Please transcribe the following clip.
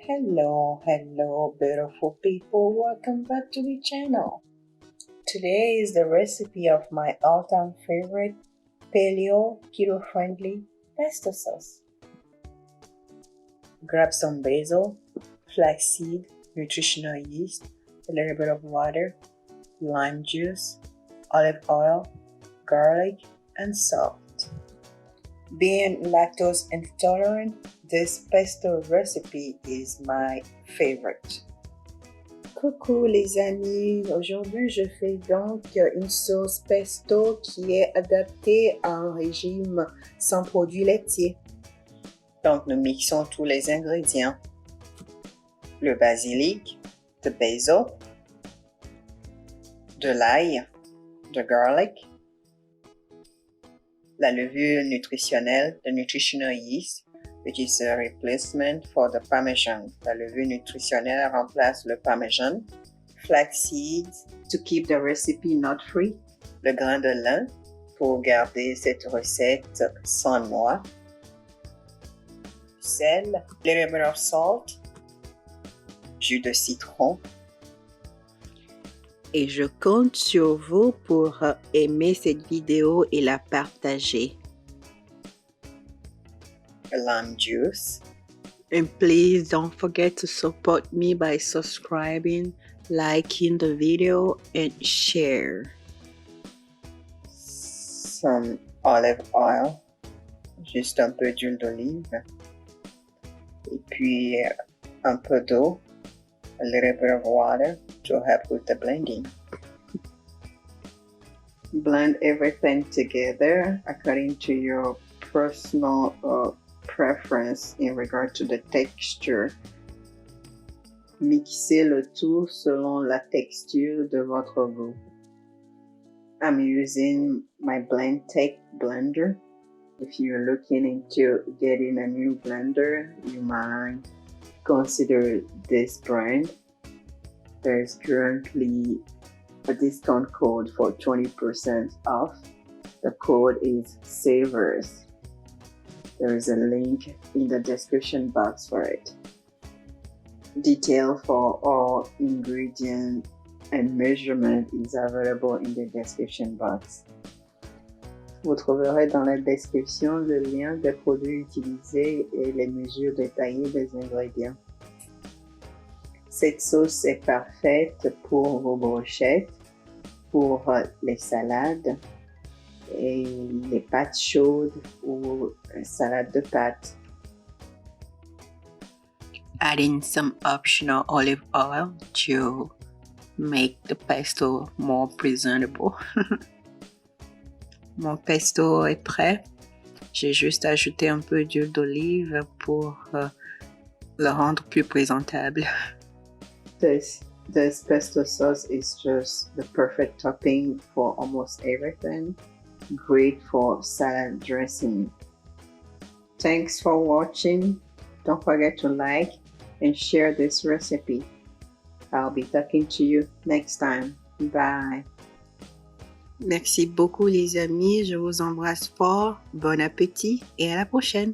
Hello, beautiful people. Welcome back to the channel. Today is the recipe of my all-time favorite paleo, keto-friendly pesto sauce. Grab some basil, flaxseed, nutritional yeast, a little bit of water, lime juice, olive oil, garlic, and salt. Being lactose intolerant, this pesto recipe is my favorite. Coucou les amis, aujourd'hui je fais donc une sauce pesto qui est adaptée à un régime sans produits laitiers. Donc nous mixons tous les ingrédients. Le basilic, the basil, de l'ail, the garlic, la levure nutritionnelle, the nutritional yeast, which is a replacement for the parmesan. La levure nutritionnelle remplace le parmesan. Flax seeds to keep the recipe nut-free. Le grain de lin pour garder cette recette sans noix. Sel, little bit of salt, jus de citron. Et je compte sur vous pour aimer cette vidéo et la partager. Lime juice. And please don't forget to support me by subscribing, liking the video, and share. Some olive oil. Juste un peu d'huile d'olive. Et puis un peu d'eau. A little bit of water to help with the blending. Blend everything together according to your personal preference in regard to the texture. Mixez le tout selon la texture de votre goût. I'm using my BlendTech blender. If you're looking into getting a new blender, you might consider this brand. There's currently a discount code for 20% off. The code is SAVERS. There is a link in the description box for it. Detail for all ingredients and measurement is available in the description box. Vous trouverez dans la description le lien des produits utilisés et les mesures détaillées des ingrédients. Cette sauce est parfaite pour vos brochettes, pour les salades et les pâtes chaudes ou salade de pâtes. Add in some optional olive oil to make the pesto more presentable. Mon pesto est prêt. J'ai juste ajouté un peu d'huile d'olive pour le rendre plus présentable. This pesto sauce is just the perfect topping for almost everything. Great for salad dressing. Thanks for watching. Don't forget to like and share this recipe. I'll be talking to you next time. Bye. Merci beaucoup les amis, je vous embrasse fort, bon appétit et à la prochaine.